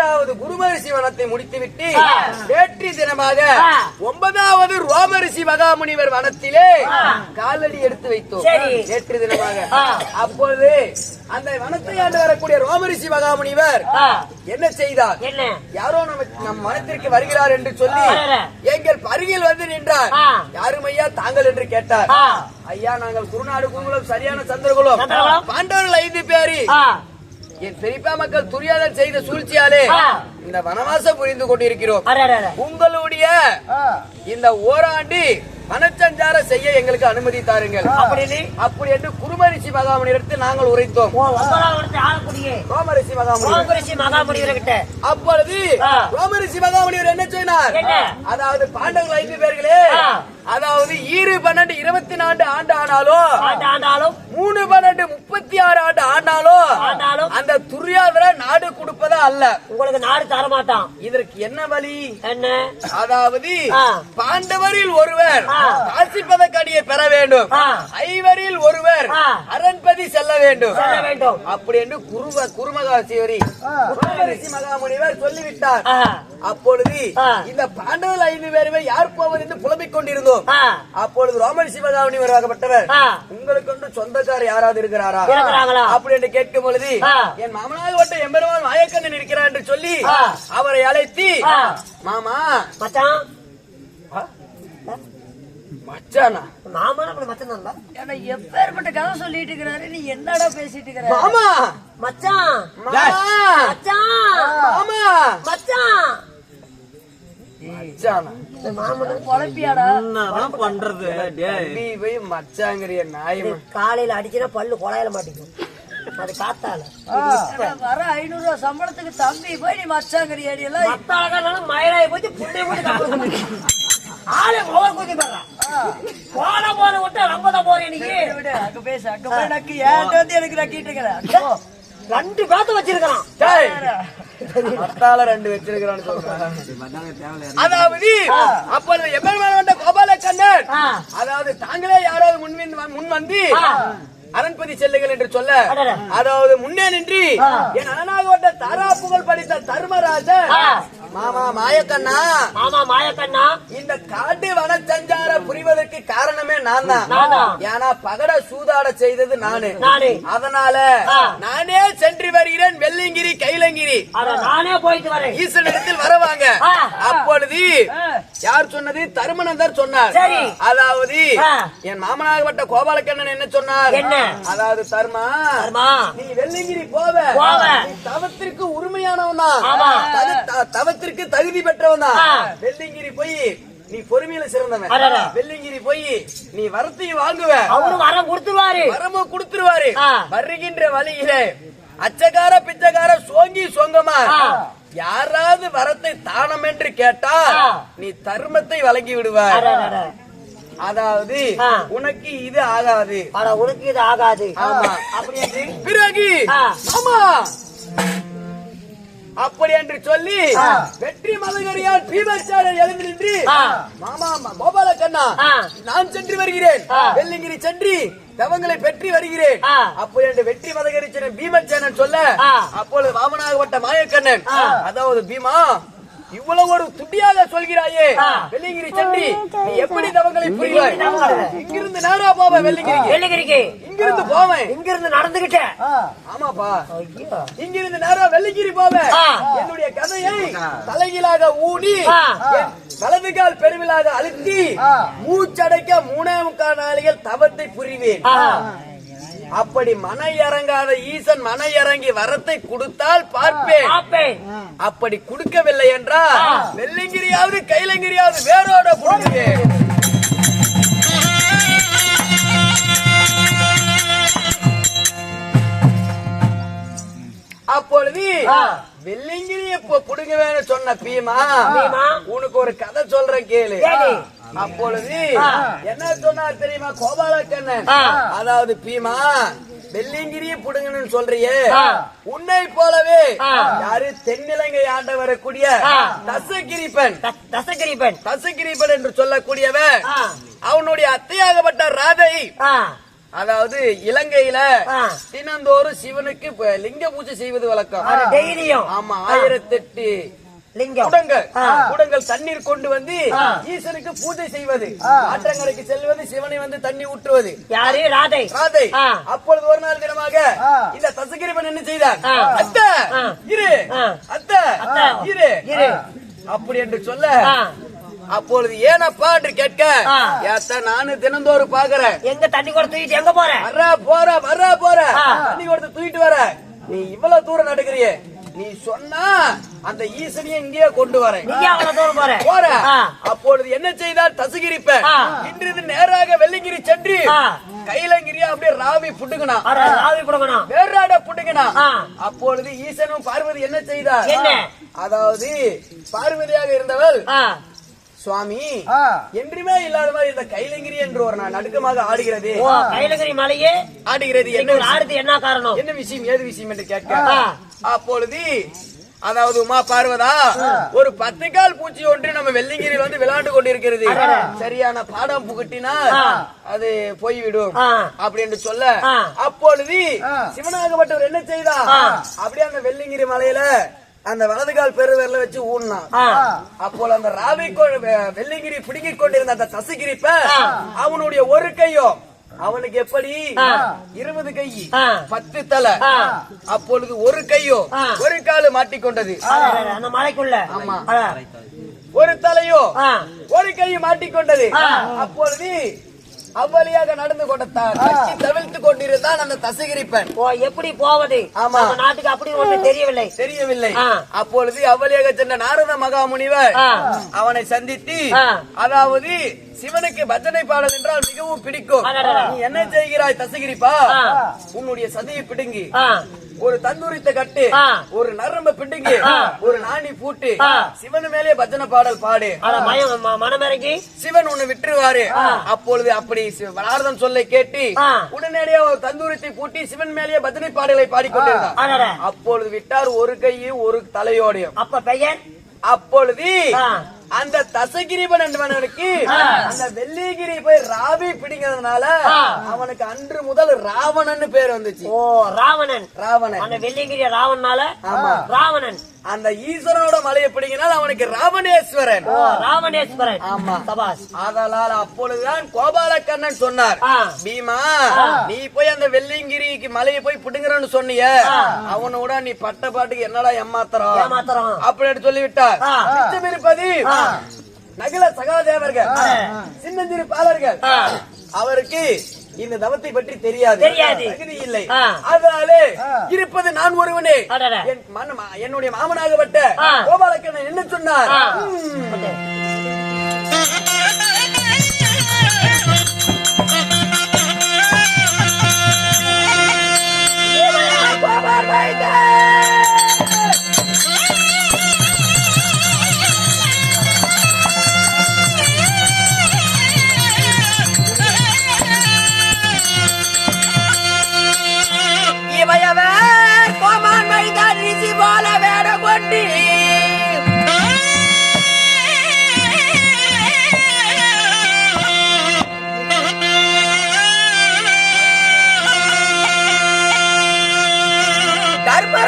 8வது குருமரிசி வனத்தை முடித்துவிட்டு நேற்று தினமாக 9வது ரோமரிஷி மகாமுனிவர் வனத்திலே காலடி எடுத்து வைத்தோம். நேற்று தினமாக அப்பொழுது அந்த வனத்தை ஆண்டு வரக்கூடிய ரோமரிஷி மகாமுனிவர் என்ன செய்தார்? யாரோ நம் வனத்திற்கு வருகிறார் என்று சொல்லி எங்கள் அருகில் வந்து நின்றார். யாரும் ஐயா தாங்கள் என்று கேட்டார். ஐயா நாங்கள் குருநாடு குருகுலம் சரியான சந்திரகுலம் பாண்டவர்கள் 5 பேரு என் பெரியப்பா மக்கள் துரியாதன் செய்த சூழ்ச்சியாலே இந்த வனவாசம் புரிந்து கொண்டிருக்கிறோம். உங்களுடைய இந்த ஓராண்டு வனச்சஞ்சார செய்ய எங்களுக்கு அனுமதி தாருங்கள் அப்படி என்று குருமரிஷி மகாமுனிவரிடத்தில் நாங்கள் உரைத்தோம். ரோமரிஷி மகாமுனிவர் அப்பொழுது ரோமரிஷி மகாமுனிவர் என்ன சொன்னார்? அதாவது பாண்டவர்கள் 5 பேர்களே, அதாவது 12 24 ஆண்டு ஆனாலும் 3 12 36 ஆண்டு ஆனாலும் அந்த துரியாதர நாடு கொடுப்பதா அல்ல. உங்களுக்கு நாடு தரமாட்டான். இதற்கு என்ன வழி? என்ன? அதாவது பாண்டவரில் ஒருவர் காசி பதக்கடியை பெற வேண்டும், 5வரில் ஒருவர் அரண்பதி செல்ல வேண்டும். அப்படி என்று குருமரிஷி மகாமுனிவர் சொல்லிவிட்டார். அப்பொழுது இந்த பாண்டவர்கள் 5 பேருமே யார் போவது என்று புலம்பிக் கொண்டிருந்தோம். அப்பொழுது ரோமரிஷி மகாமுனிவர் ஆகப்பட்டவர் உங்களுக்கு ஒன்று சொந்தக்காரர் யாராவது இருக்கிறாரா அப்படி என்று கேட்கும் பொழுது என் மாமனாகப்பட்ட எம்பெருமான் மாயக்கண்ணன் இருக்கிறார் என்று சொல்லி அவரை அழைத்து, மாமா மச்சான் மச்சானா மாமா மச்சான் எப்பேற்பட்ட கதை சொல்லிட்டு இருக்கிறாரு, நீ என்னடா பேசிட்டு இருக்கிற? மாமா மச்சான் மச்சான் மாமா மச்சான் காலையில அடிச்சுனா பல்லு கொலையில மாட்டேங்குது. அது காத்தால வர 500 ரூபாய் சம்பளத்துக்கு தம்பி போய் நீ மச்சாங்கரி எல்லாம் மயிலாய போச்சு புள்ளை போட்டு ஆளே போற கூட்டி போற போற விட்டு ரொம்ப போறேன். நீங்க அங்க பேச அங்க போய் நக்கு ஏன் வந்து எனக்கு நக்கிட்டு இருக்கிறேன். 2 பேத்த வச்சிருக்கான், 2 வச்சிருக்கான்னு சொல்றான். அதாவது அப்பொழுது எம்பெருமான் கோபால கண்ணன், அதாவது தாங்களே யாராவது முன் வந்து அரண்பதி செல்லுங்கள் என்று சொல்ல, அதாவது முன்னே நின்று என் அண்ணனாகப்பட்ட தாரா புகழ் படித்த தர்மராஜன், மாமா மாயக்கண்ணா இந்த காட்டு வனச்சஞ்சார புரிவதற்கு காரணமே நான் தான். ஏன்னா பகட சூதாட செய்தது நானு. அதனால நானே சென்று வருகிறேன். வெள்ளிங்கிரி கைலங்கிரி நானே போயிட்டு வரேன். ஈசனிடத்தில் வரவாங்க. அப்பொழுது யார் சொன்னது? தருமனந்தர் சொன்னார். அதாவது என் மாமனாகப்பட்ட கோபாலக்கண்ணன் என்ன சொன்னார்? அதாவது தர்மா நீ வெள்ளிங்கிரி போவ, தவத்திற்கு உரிமையானவனா, தவத்திற்கு தகுதி பெற்றவனா. வெள்ளிங்கிரி போய் நீ பொறுமையில சிறந்தவன். வெள்ளிங்கிரி போய் நீ வரத்தையும் வாங்குவ, அவரும் வரம் கொடுத்துருவாரு, வரமும் கொடுத்துருவாரு. வருகின்ற வழியிலே அச்சகார பிச்சகார சோங்கி சொங்கமா யாராவது வரத்தை தானம் என்று கேட்டா நீ தர்மத்தை வழங்கி விடுவார். அதாவது உனக்கு இது ஆகாது, உனக்கு இது ஆகாது. ஆமா அப்படி என்று பிறகு ஆமா அப்படி என்று சொல்லி வெற்றி மலைகரியால் பீமச்சாரர் எழுந்து நின்று, மாமா கோபால கண்ணா நான் சென்று வருகிறேன், வெள்ளிங்கிரி சென்று தவங்களை பெற்றி வருகிறேன். அப்படி என்று வெற்றி மலைகரி பீமச்சேனன் சொல்ல, அப்பொழுது வாமனாகப்பட்ட மாயக்கண்ணன், அதாவது பீமா இவ்வளவு ஒரு துட்டியாக சொல்கிறாயே, வெள்ளிங்கிரி சென்று நீ எப்படி தவங்களை புரிவாய்? இங்கிருந்து நேரா போவேன் வெள்ளிங்கிரிக்கு, இங்கிருந்து போவேன், இங்கிருந்து நடந்துகிட்டேன். ஆமாப்பா இங்கிருந்து நேரா வெள்ளிங்கிரி போவேன். என்னுடைய கதையை தலைகீழாக ஊடி வலது கால் பெருவிழாக அழுத்தி மூச்சடைக்க 3.25 நாளிகள் தவத்தை புரிவேன். அப்படி மன இறங்காத ஈசன் மன இறங்கி வரத்தை கொடுத்தால் பார்ப்பேன். அப்படி கொடுக்கவில்லை என்றால் வெள்ளிங்கிரியாவது கைலங்கிரியாவது வேரோட கொடுக்குவேன். அப்பொழுது வெள்ளிங்கிரி புடுங்க வேணும் சொன்ன பீமா, உனக்கு ஒரு கதை சொல்றேன் கேளு. அப்பொழுது என்ன சொன்னார் தெரியுமா கோபாலக்கண்ணன்? அதாவது பீமா வெள்ளிங்கிரியை புடுங்கன்னு சொல்றியே, உன்னை போலவே யாரு தென்னிலங்கை ஆண்ட வரக்கூடிய தசகிரிப்பன் என்று சொல்லக்கூடியவன் அவனுடைய அத்தையாகப்பட்ட ராதை அதாவது இலங்கையில தினந்தோறும் சிவனுக்கு லிங்க பூஜை செய்வது வழக்கம். டெய்லியும். ஆமா, 1008 குடங்கள் தண்ணீர் கொண்டு வந்து ஈசனுக்கு பூஜை செய்வது, ஆற்றங்கரைக்கு செல்வது, சிவனை வந்து தண்ணி ஊற்றுவது. யாரு? ராதை. ராதை. அப்பொழுது ஒரு நாள் தினமாக இந்த தசகிரிபன் என்ன செய்தார்? அத்த இரு, அத்த இரு அப்படி என்று சொல்ல, அப்பொழுது ஏனப்பா என்று கேட்க, நானும் தினந்தோறும் பாக்குறேன். எங்க தண்ணி கூட தூக்கிட்டு எங்க போற? வர்ற போற தண்ணி கொடுத்து தூக்கிட்டு வர. நீ இவ்வளவு தூரம் நடக்கிறியே, நீ சொன்னா அந்த ஈசனியை இங்கேயே கொண்டு வரேன். போற. அப்பொழுது என்ன செய்தார் தசகிரிப்ப? இன்று நேராக வெள்ளிங்கிரி சென்று கைலங்கிரியா அப்படியே ராவி புட்டுங்கனா, வேறாட புட்டுங்கனா. அப்பொழுது ஈசனும் பார்வதி என்ன செய்தார்? அதாவது பார்வதியாக இருந்தவள், சுவாமி என்றுமே இல்லாத மாதிரி இந்த கைலங்கிரி என்று ஒரு நடுக்கமாக ஆடுகிறது. கைலங்கிரி மலையே ஆடுகிறது. என்ன காரணம்? என்ன விஷயம், ஏது விஷயம் என்று கேட்க, அப்பொழுது அதாவது உமா பார்வதா, ஒரு 10 கால் பூச்சி ஒன்று நம்ம வெள்ளிங்கிரியில் வந்து விளையாண்டு கொண்டிருக்கிறது. சரியான பாடம் புகட்டினா அது போய்விடும் அப்படி என்று சொல்ல, அப்பொழுது சிவனாகப்பட்டவர் என்ன செய்தா, அப்படியே அந்த வெள்ளிங்கிரி மலையில அந்த வலது கால் பெருவிரல வச்சு ஊன்னா. அப்போது அந்த ராவி வெள்ளிங்கிரி பிடுங்கிக் கொண்டிருந்த அந்த தசகிரிப்ப அவனுடைய ஒரு கையோ அவனுக்கு எப்படி 20 கை 10 தலை. அப்பொழுது ஒரு கையோ ஒரு காலு மாட்டிக்கொண்டது அந்த மலைக்குள்ள. ஆமா, ஒரு தலையோ ஒரு கையை மாட்டிக்கொண்டது. அப்பொழுது அவ்வளியாக நடந்து தவிழ்த்து கொண்டிருந்தான் அந்த தசகிரிப்பன். எப்படி போவது? ஆமா, நாட்டுக்கு அப்படி ஒன்று தெரியவில்லை. அப்பொழுது அவ்வளியாக சென்ற நாரத மகாமுனிவர் அவனை சந்தித்து, அதாவது சிவனுக்கு பஜனை பாடல் என்றால் மிகவும் பிடிக்கும். நீ என்ன செய்கிறாய் தசகிரிப்பா? உன்னுடைய சதியை பிடுங்கி ஒரு தந்தூரித்த கட்டு, ஒரு நரம்ப பிடுங்கி, ஒரு நாணி பூட்டு, சிவன் மேலே பஜனை பாடல் பாடு. மனமிறங்கி சிவன் உன்னை விட்டுருவாரு. அப்பொழுது அப்படி நாரதன் சொல்லை கேட்டு உடனடியாக ஒரு தந்தூரத்தை பூட்டி சிவன் மேலேயே பஜனை பாடலை பாடிக்கொண்டிருந்தார். அப்பொழுது விட்டார் ஒரு கையும் ஒரு தலையோடையும். அப்ப பெயர்? அப்பொழுது அந்த தசகிரிபன் என்பவனுக்கு அந்த வெள்ளிகிரி போய் ராவி பிடிங்கிறதுனால அவனுக்கு அன்று முதல் ராவணன் பேர் வந்துச்சு. ஓ, ராவணன். அந்த வெள்ளிகிரி ராவணனால ராவணன். அந்த ஈஸ்வரனோட மலையை பிடிங்கினால் அவனுக்கு ராவணேஸ்வரன். ராவணேஸ்வரன். ஆமா, சபாஸ். அதனால அப்பொழுதுதான் கோபாலக்கண்ணன் சொன்னார், பீமா நீ போய் அந்த வெள்ளிங்கிரிக்கு மலையை போய் பிடுங்குறன்னு சொன்னிய, அவனோட நீ பட்ட பாட்டுக்கு என்னடா ஏமாத்திரம் அப்படின்னு சொல்லிவிட்டார். இருப்பது நகல சகாதேவர்கள், சின்னஞ்சிறு பாலர்கள், அவருக்கு இந்த தவத்தை பற்றி தெரியாது, தகுதி இல்லை. அதனாலே இருப்பது நான் ஒருவனே. என்னுடைய மாமனாகப்பட்ட கோபாலக்கண்ணன் என்ன சொன்னார்?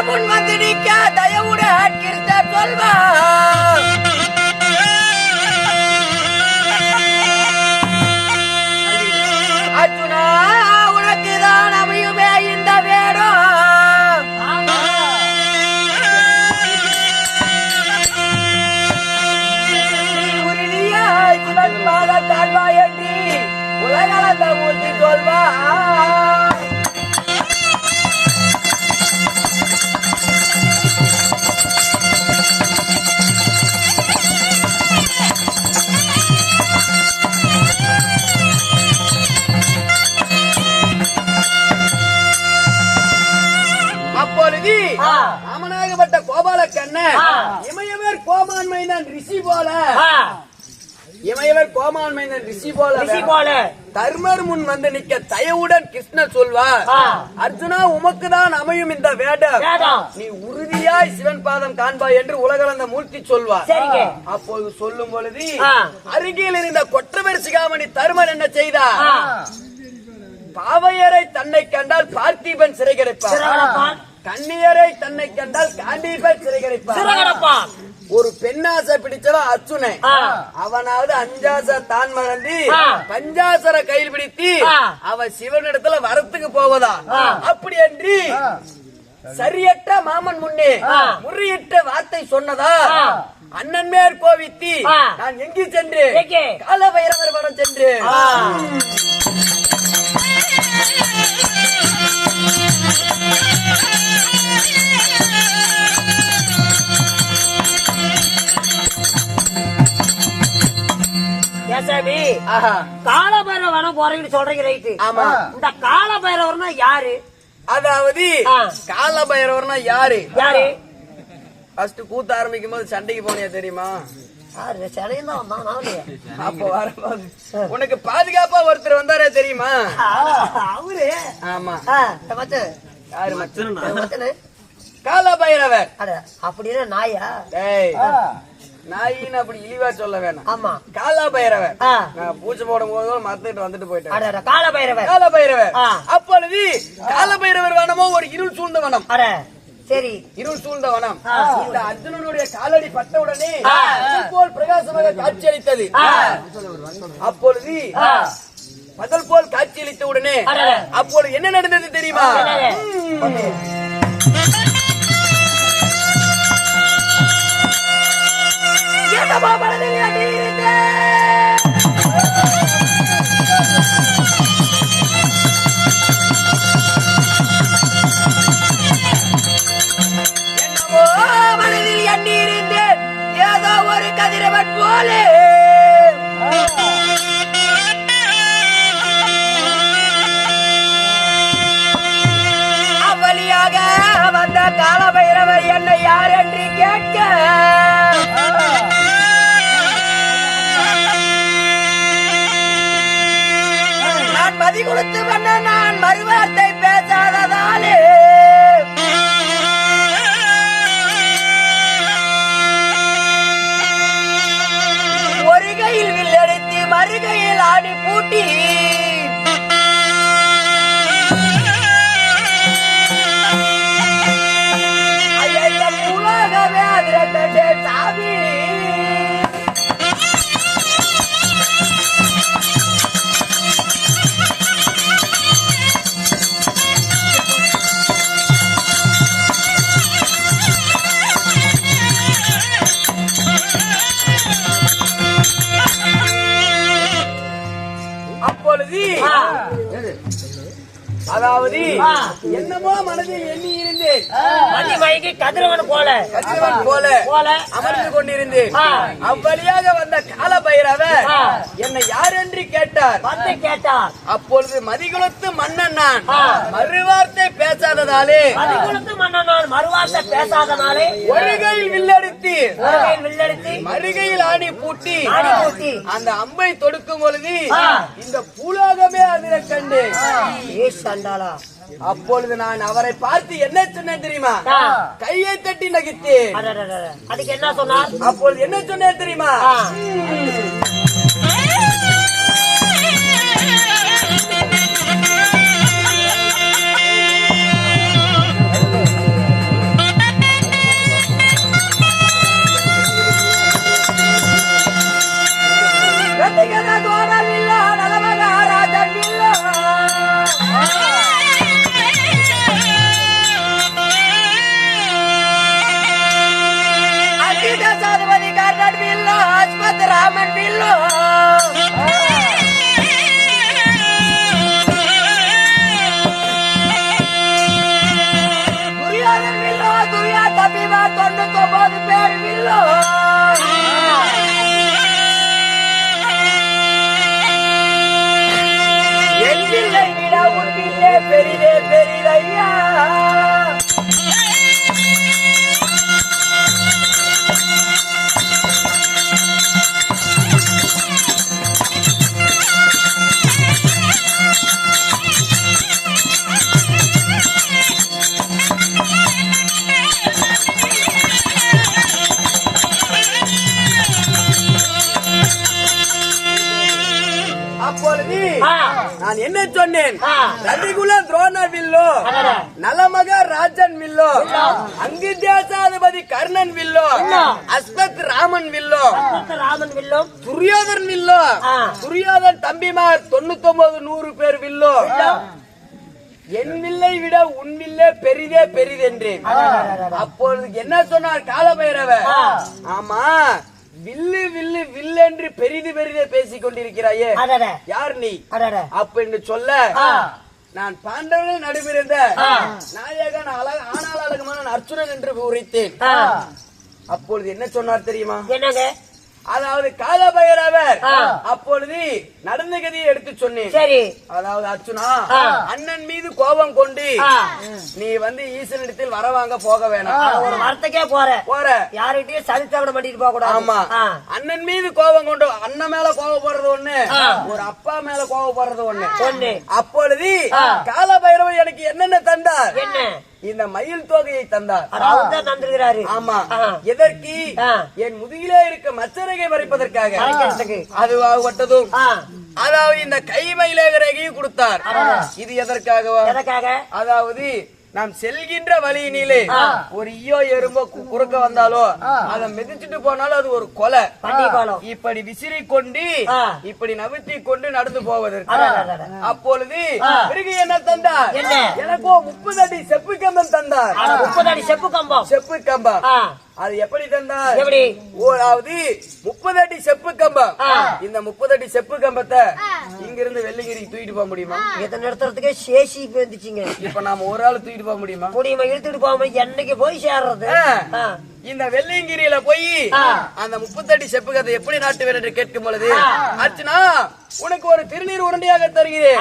முன் வந்து நிற்க தயவுட கிருஷ்ண சொல்வா, அர்ஜுனா உனக்குதான் அமையுமே இந்த வேடம். உறுதியாய் சிவன் பாத தாழ்வா என்று உலகளந்த மூர்த்தி சொல்வா. ராமனாகப்பட்ட கோபாலக்கண்ணன் இமயவர் கோமான்மைதான் ரிஷி போல, இமயவர் கோமான்மைதான் ரிஷி போல தர்மர் முன் வந்து நிக்க தயவுடன் கிருஷ்ணர் சொல்வார், அர்ஜுனா உமக்குதான் அமையும் இந்த வேடம், நீ உறுதியாய் சிவன் பாதம் காண்பாய் என்று உலகளந்த மூர்த்தி சொல்வார். அப்போது சொல்லும் பொழுது அருகில் இருந்த கொற்றவர் சிகாமணி தர்மர் என்ன செய்தார்? பாவையரை தன்னை கண்டால் பார்த்திபன் சிறை கிடைப்பான், கண்ணியரை தன்னை கண்டால் காண்டீபன் சிறை கிடைப்பான். ஒரு பெண்ணாசை பிடிச்சவன் அர்ச்சுனை, அவனாவது அஞ்சாசை தான் மறந்து பஞ்சாசர கையில் பிடித்து அவன் சிவனிடத்துல வரத்துக்கு போவதா? அப்படி என்று சரியற்ற மாமன் முன்னே முறையிட்ட வார்த்தை சொன்னதா? அண்ணன் மேற் கோவித்தி நான் எங்கு சென்று கால பைரவர் வனம் சென்று காலபைரவ வனம் போறீங்கன்னு சொல்றீங்க, ரைட்டு. ஆமா. இந்த காலபைரவர்னா யாரு? அதாவது கால பைரவர்னா யாரு? யாரு? ஃபர்ஸ்ட் கூத்த ஆரம்பிக்கும் போது சண்டைக்கு போனியா தெரியுமா? அப்ப வரும்போது உனக்கு பாதுகாப்பா ஒருத்தர் வந்தாரே தெரியுமா? அவரு. ஆமா. யாரு மச்சனு? கால பைரவர். அப்படின்னா நாயா? நாயின்னு அப்படி இழிவா சொல்ல வேணாம். ஆமா. கால பைரவர். நான் பூச்சி போடும் போது மறந்துட்டு வந்துட்டு போயிட்டேன். கால பைரவர். கால பைரவர். அப்பொழுது கால பைரவர் வனமோ ஒரு இருள் சூழ்ந்த வனம். சரி, இருள் சூழ்ந்த வனம். இந்த அர்ஜுனனுடைய காலடி பட்டவுடனே போல் பிரகாசமாக காட்சியளித்தது. அப்பொழுது பகல் போல் காட்சியளித்த உடனே அப்பொழுது என்ன நடந்தது தெரியுமா? மனதில் எண்ணியிருந்தேன் ஏதோ ஒரு கதிரவன் போலே அவ்வழியாக வந்த கால பைரவர் என்னை யார் என்று கேட்க நான் மதி கொடுத்து வந்த நான் மறுவார்த்தை பேசாததாலே ஒரு கையில் வில்லடித்து மறுகையில் ஆடி பூட்டி உலகமே அதிரட்டே சாமி அப்பொழுது அதாவது என்னமோ மனதில் எண்ணி இருந்தேன் மதிமயங்கி கதிரவன் போல அமர்ந்து கொண்டிருந்தேன். அவ்வழியாக வந்த கால பைரவர் என்னை யார் என்று கேட்டார். அப்பொழுது மதிகுலத்து மன்னன் நான் மறுவார்த்தை பேசாததாலே ஒரு கையில் வில்லடித்து மறுகையில் ஆணி பூட்டி அந்த அம்பை தொடுக்கும் பொழுது இந்த பூலோகமே அதிர கண்டு அப்பொழுது நான் அவரை பார்த்து என்ன சொன்னேன் தெரியுமா? கையை தட்டி நகித்தேன். அதுக்கு என்ன சொன்னார்? அப்பொழுது என்ன சொன்னேன் தெரியுமா? ராமன் நான் என்ன சொன்னேன்? ஆ. ரதிகுல துரோண வில்லோ, அடடே. நலமக ராஜன் வில்லோ, அங்கு தேசாதிபதி கர்ணன் வில்லோ, அஸ்வத் ராமன் வில்லோ, ராமன் வில்லும் துரியோதன் வில்லோ, ஆ. துரியோதன் தம்பிமார் 99-100 பேர் வில்லோ, என் வில்லை விட உன் வில்லே பெரிதே பெரிதென்றேன். அப்பொழுது என்ன சொன்னார் காலபைரவர்? ஆமா, வில்லு வில்லு வில்லென்று பெரிது பெரிதே பேசிக் கொண்டிருக்கிறாயே, அடடே. யார் நீ அடடே. அப்படின்னு சொல்ல, நான் பாண்டவர்கள் நடுவிருந்த நாயகன் ஆனால் அழகமான அர்ஜுனன் என்று உரைத்தேன். அப்பொழுது என்ன சொன்னார் தெரியுமா? என்னங்க? அதாவது காலபைரவர் அப்பொழுது நடந்த கதையை எடுத்து சொன்னேன். சரி. அதாவது அர்ஜுனா, அண்ணன் மீது கோபம் கொண்டு நீ ஈசனிடத்தில் வரவாங்க போக வேணாம். ஒரு வார்த்தைக்கே போற யார்கிட்டயும் சரித்திரம் பண்ணிட்டு போக கூடாது. ஆமா, அண்ணன் மீது கோபம் கொண்டு அண்ணன் மேல கோபப்படுறது ஒண்ணு, ஒரு அப்பா மேல கோபப்படுறது ஒண்ணு. அப்பொழுது காலபைரவர் எனக்கு என்னென்ன தந்தார்? என்ன? இந்த மயில் தொகையை தந்தார். அவர்தான் தந்திருக்கிறாரு. ஆமா. எதற்கு? என் முதுகிலே இருக்க மச்சரகை மறைப்பதற்காக. அது ஆகப்பட்டதும் அதாவது இந்த கை மயிலேகரையும் கொடுத்தார். இது எதற்காகவா? அதாவது நாம் செல்கின்ற வழியினிலே ஒரு ஈயோ எறும்போ குறுக்க வந்தாலோ அதை மிதிச்சுட்டு போனாலும் அது ஒரு கொலை. இப்படி விசிறி கொண்டு இப்படி நவித்தி கொண்டு நடந்து போவதற்கு. அப்பொழுது பிறகு என்ன தந்தார்? எனக்கோ 30 அடி செப்பு கம்பம் தந்தார். 30 அடி செப்பு கம்பம். செப்பு கம்பம் அது எப்படி தந்தார்? எப்படி? அதாவது 30 அடி செப்பு கம்பம். இந்த 30 அடி செப்பு கம்பத்தை இங்கிருந்து வெள்ளிங்கிரிக்கு தூக்கிட்டு போக முடியுமா? எத்தனை நிறுத்துறதுக்கே சேஷி வந்துச்சுங்க. இப்ப நாம ஒரு ஆள் தூக்கிட்டு போக முடியுமா? இழுத்துட்டு போக முடியும். என்னைக்கு போய் சேர்றது? இந்த வெள்ளியங்கிரியில போய் அந்த 30 அடி செப்பு கதை எப்படி நாட்டுவேன் என்று கேட்கும் பொழுது, அர்ச்சனா உனக்கு ஒரு திருநீர் உருண்டையாக தருகிறேன்.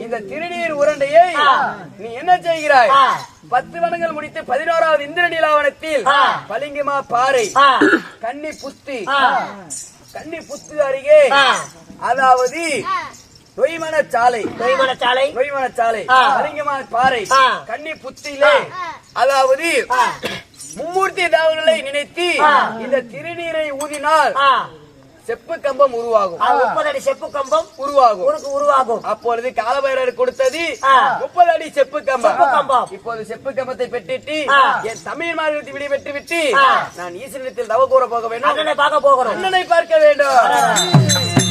இந்த திருநீர் உருண்டையை நீ என்ன செய்கிறாய்? 10 வனங்கள் முடித்து 11வது இந்திர நிலாவனத்தில் பளிங்குமா பாறை கன்னி புத்து அருகே, அதாவது நொய்மனச்சாலை பளிங்குமா பாறை கன்னி புத்திலே, அதாவது மும்மூர்த்தி தேவர்களை நினைத்து இந்த திருநீரை ஊதினால் செப்பு கம்பம் உருவாகும். 30 அடி செப்பு கம்பம் உருவாகும். அப்பொழுது காலபைரவர் கொடுத்தது 30 அடி செப்பு கம்பம். இப்போது செப்பு கம்பத்தை பெற்றுட்டு என் தமிழ் மாநிலத்தை விடைபெற்று விட்டு நான் ஈசனிடத்தில் தவ கூற போக வேண்டும். அண்ணனை பார்க்க போகிறோம். அண்ணனை பார்க்க வேண்டும்.